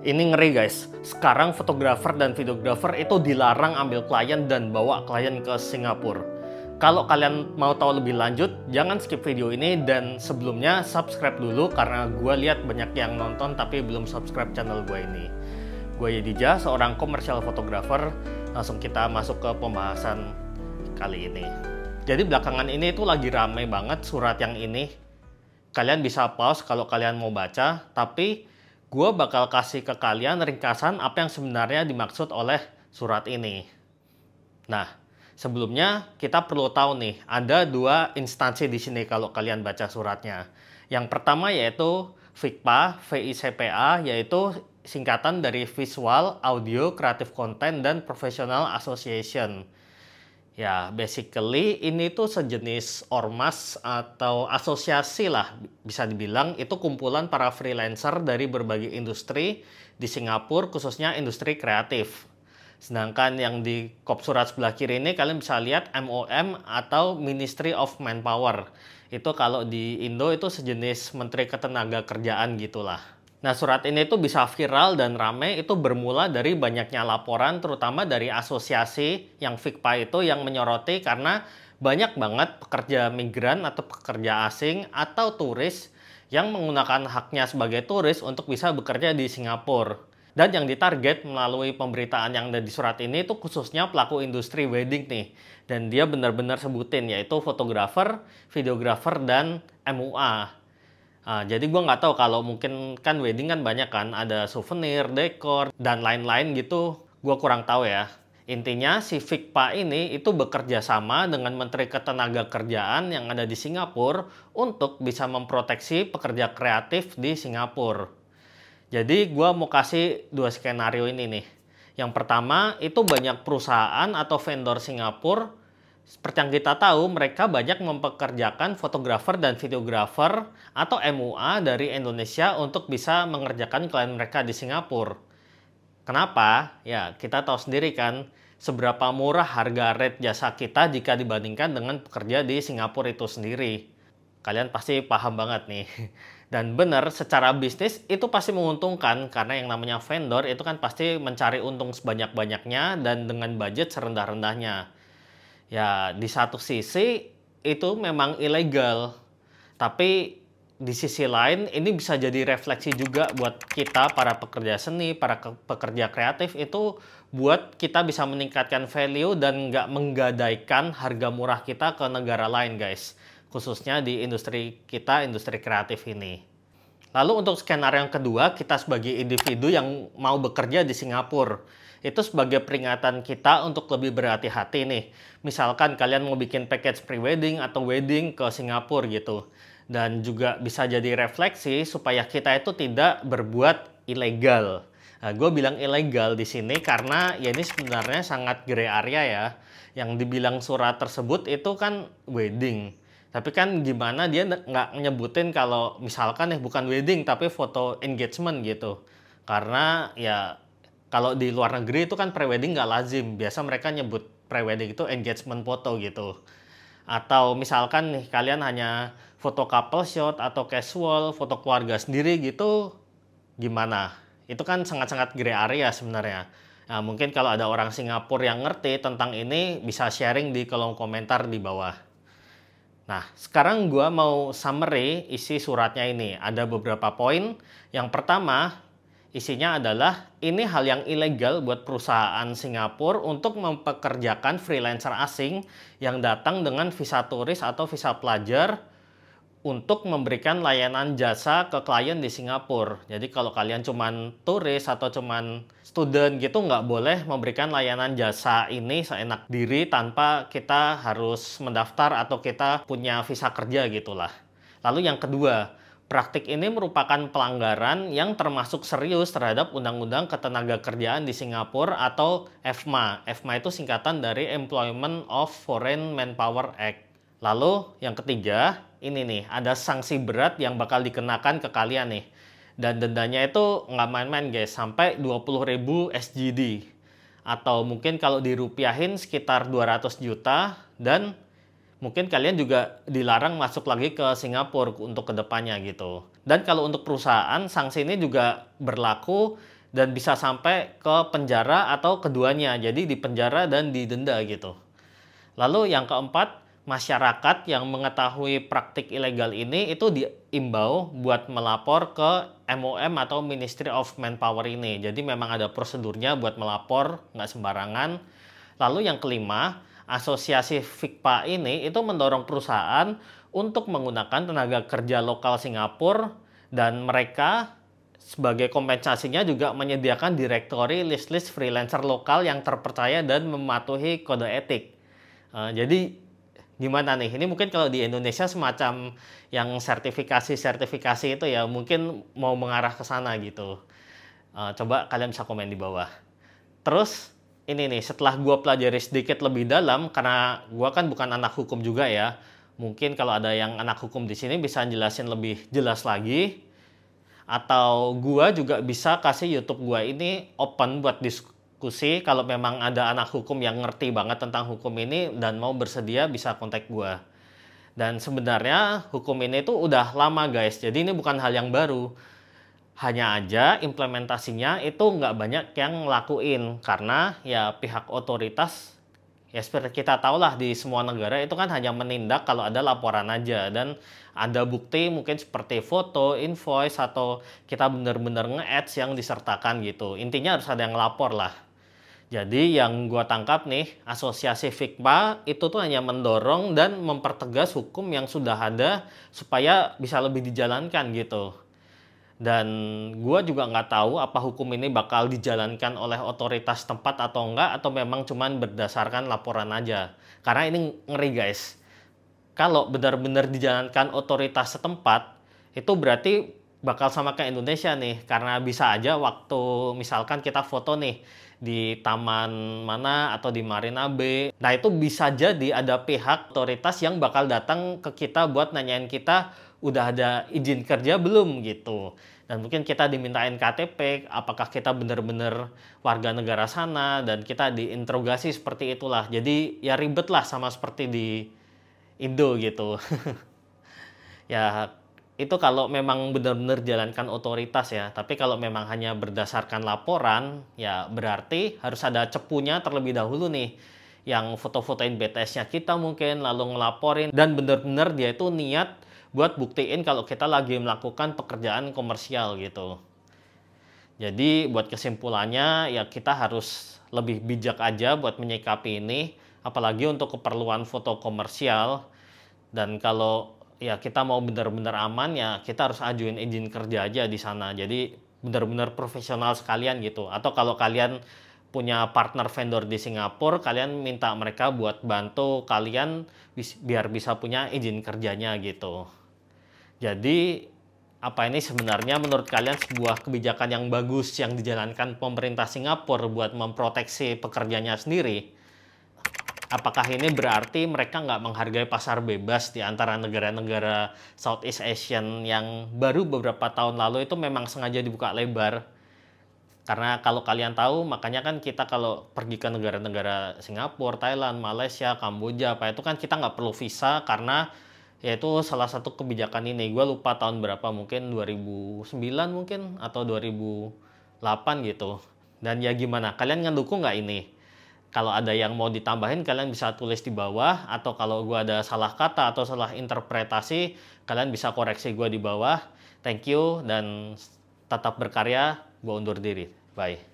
Ini ngeri guys, sekarang fotografer dan videografer itu dilarang ambil klien dan bawa klien ke Singapura. Kalau kalian mau tahu lebih lanjut, jangan skip video ini dan sebelumnya subscribe dulu karena gue lihat banyak yang nonton tapi belum subscribe channel gue ini. Gue Yedija, seorang komersial fotografer. Langsung kita masuk ke pembahasan kali ini. Jadi belakangan ini itu lagi rame banget surat yang ini. Kalian bisa pause kalau kalian mau baca, tapi gue bakal kasih ke kalian ringkasan apa yang sebenarnya dimaksud oleh surat ini. Nah, sebelumnya kita perlu tahu nih, ada dua instansi di sini kalau kalian baca suratnya. Yang pertama yaitu VICPA, VICPA, yaitu singkatan dari Visual, Audio, Creative Content, dan Professional Association. Ya, basically ini tuh sejenis ormas atau asosiasi lah bisa dibilang. Itu kumpulan para freelancer dari berbagai industri di Singapura, khususnya industri kreatif. Sedangkan yang di kop surat sebelah kiri ini kalian bisa lihat MOM atau Ministry of Manpower. Itu kalau di Indo itu sejenis Menteri Ketenagakerjaan gitulah. Nah, surat ini tuh bisa viral dan rame itu bermula dari banyaknya laporan terutama dari asosiasi yang VICPA itu yang menyoroti karena banyak banget pekerja migran atau pekerja asing atau turis yang menggunakan haknya sebagai turis untuk bisa bekerja di Singapura. Dan yang ditarget melalui pemberitaan yang ada di surat ini itu khususnya pelaku industri wedding nih. Dan dia benar-benar sebutin yaitu fotografer, videografer, dan MUA. Jadi gue nggak tahu kalau mungkin kan wedding kan banyak kan, ada souvenir, dekor, dan lain-lain gitu. Gue kurang tahu ya. Intinya si VICPA ini itu bekerja sama dengan Menteri Ketenagakerjaan yang ada di Singapura untuk bisa memproteksi pekerja kreatif di Singapura. Jadi gue mau kasih dua skenario ini nih. Yang pertama itu banyak perusahaan atau vendor Singapura. Seperti yang kita tahu, mereka banyak mempekerjakan fotografer dan videografer atau MUA dari Indonesia untuk bisa mengerjakan klien mereka di Singapura. Kenapa? Ya, kita tahu sendiri kan, seberapa murah harga rate jasa kita jika dibandingkan dengan pekerja di Singapura itu sendiri. Kalian pasti paham banget nih. Dan benar, secara bisnis itu pasti menguntungkan karena yang namanya vendor itu kan pasti mencari untung sebanyak-banyaknya dan dengan budget serendah-rendahnya. Ya, di satu sisi itu memang ilegal. Tapi di sisi lain ini bisa jadi refleksi juga buat kita para pekerja seni, para pekerja kreatif itu buat kita bisa meningkatkan value dan nggak menggadaikan harga murah kita ke negara lain guys. Khususnya di industri kita, industri kreatif ini. Lalu untuk skenario yang kedua, kita sebagai individu yang mau bekerja di Singapura. Itu sebagai peringatan kita untuk lebih berhati-hati nih. Misalkan kalian mau bikin package pre-wedding atau wedding ke Singapura gitu. Dan juga bisa jadi refleksi supaya kita itu tidak berbuat ilegal. Nah, gue bilang ilegal di sini karena ya ini sebenarnya sangat gray area ya. Yang dibilang surat tersebut itu kan wedding. Tapi kan gimana dia nggak nyebutin kalau misalkan bukan wedding tapi foto engagement gitu. Karena ya kalau di luar negeri itu kan prewedding nggak lazim. Biasa mereka nyebut prewedding itu engagement foto gitu. Atau misalkan nih kalian hanya foto couple shot atau casual, foto keluarga sendiri gitu, gimana? Itu kan sangat-sangat gray area sebenarnya. Nah, mungkin kalau ada orang Singapura yang ngerti tentang ini bisa sharing di kolom komentar di bawah. Nah, sekarang gue mau summary isi suratnya ini. Ada beberapa poin. Yang pertama, isinya adalah ini hal yang ilegal buat perusahaan Singapura untuk mempekerjakan freelancer asing yang datang dengan visa turis atau visa pelajar untuk memberikan layanan jasa ke klien di Singapura. Jadi kalau kalian cuman turis atau cuman student gitu nggak boleh memberikan layanan jasa ini seenak diri tanpa kita harus mendaftar atau kita punya visa kerja gitulah. Lalu yang kedua, praktik ini merupakan pelanggaran yang termasuk serius terhadap Undang-Undang Ketenagakerjaan di Singapura atau EFMA. EFMA itu singkatan dari Employment of Foreign Manpower Act. Lalu yang ketiga, ini nih, ada sanksi berat yang bakal dikenakan ke kalian nih. Dan dendanya itu nggak main-main guys, sampai 20.000 SGD. Atau mungkin kalau dirupiahin sekitar 200 juta dan mungkin kalian juga dilarang masuk lagi ke Singapura untuk kedepannya gitu. Dan kalau untuk perusahaan, sanksi ini juga berlaku dan bisa sampai ke penjara atau keduanya. Jadi di penjara dan didenda gitu. Lalu yang keempat, masyarakat yang mengetahui praktik ilegal ini itu diimbau buat melapor ke MOM atau Ministry of Manpower ini. Jadi memang ada prosedurnya buat melapor, nggak sembarangan. Lalu yang kelima, asosiasi FIKPA ini itu mendorong perusahaan untuk menggunakan tenaga kerja lokal Singapura, dan mereka sebagai kompensasinya juga menyediakan direktori list-list freelancer lokal yang terpercaya dan mematuhi kode etik. Jadi gimana nih? Ini mungkin kalau di Indonesia semacam yang sertifikasi itu ya, mungkin mau mengarah ke sana gitu. Coba kalian bisa komen di bawah. Terus ini nih, setelah gua pelajari sedikit lebih dalam, karena gua kan bukan anak hukum juga ya. Mungkin kalau ada yang anak hukum di sini bisa jelasin lebih jelas lagi. Atau gua juga bisa kasih YouTube gua ini open buat diskusi. Kalau memang ada anak hukum yang ngerti banget tentang hukum ini dan mau bersedia, bisa kontak gua. Dan sebenarnya hukum ini tuh udah lama guys, jadi ini bukan hal yang baru. Hanya aja implementasinya itu nggak banyak yang ngelakuin, karena ya pihak otoritas, ya seperti kita tahu lah, di semua negara itu kan hanya menindak kalau ada laporan aja dan ada bukti, mungkin seperti foto, invoice, atau kita bener-bener nge-ads yang disertakan gitu. Intinya harus ada yang lapor lah. Jadi yang gua tangkap nih, asosiasi FIKPA itu tuh hanya mendorong dan mempertegas hukum yang sudah ada supaya bisa lebih dijalankan gitu. Dan gua juga nggak tahu apa hukum ini bakal dijalankan oleh otoritas tempat atau enggak, atau memang cuman berdasarkan laporan aja. Karena ini ngeri guys. Kalau benar-benar dijalankan otoritas setempat, itu berarti bakal sama kayak Indonesia nih. Karena bisa aja waktu misalkan kita foto nih di taman mana atau di Marina Bay, nah itu bisa jadi ada pihak otoritas yang bakal datang ke kita buat nanyain kita udah ada izin kerja belum gitu. Dan mungkin kita dimintain KTP, apakah kita benar-benar warga negara sana, dan kita diinterogasi seperti itulah. Jadi ya ribet lah, sama seperti di Indo gitu. Ya itu kalau memang benar-benar jalankan otoritas ya. Tapi kalau memang hanya berdasarkan laporan, ya berarti harus ada cepunya terlebih dahulu nih, yang foto-fotoin BTS-nya kita mungkin, lalu ngelaporin, dan benar-benar dia itu niat buat buktiin kalau kita lagi melakukan pekerjaan komersial gitu. Jadi buat kesimpulannya ya, kita harus lebih bijak aja buat menyikapi ini, apalagi untuk keperluan foto komersial. Dan kalau ya kita mau benar-benar aman, ya kita harus ajuin izin kerja aja di sana. Jadi benar-benar profesional sekalian gitu. Atau kalau kalian punya partner vendor di Singapura, kalian minta mereka buat bantu kalian biar bisa punya izin kerjanya gitu. Jadi apa ini sebenarnya menurut kalian sebuah kebijakan yang bagus yang dijalankan pemerintah Singapura buat memproteksi pekerjanya sendiri? Apakah ini berarti mereka nggak menghargai pasar bebas di antara negara-negara Southeast Asian yang baru beberapa tahun lalu itu memang sengaja dibuka lebar? Karena kalau kalian tahu, makanya kan kita kalau pergi ke negara-negara Singapura, Thailand, Malaysia, Kamboja, apa itu kan kita nggak perlu visa, karena yaitu salah satu kebijakan ini. Gue lupa tahun berapa, mungkin 2009 mungkin, atau 2008 gitu. Dan ya gimana, kalian ngedukung nggak ini? Kalau ada yang mau ditambahin, kalian bisa tulis di bawah. Atau kalau gue ada salah kata atau salah interpretasi, kalian bisa koreksi gue di bawah. Thank you, dan tetap berkarya. Gue undur diri. Bye.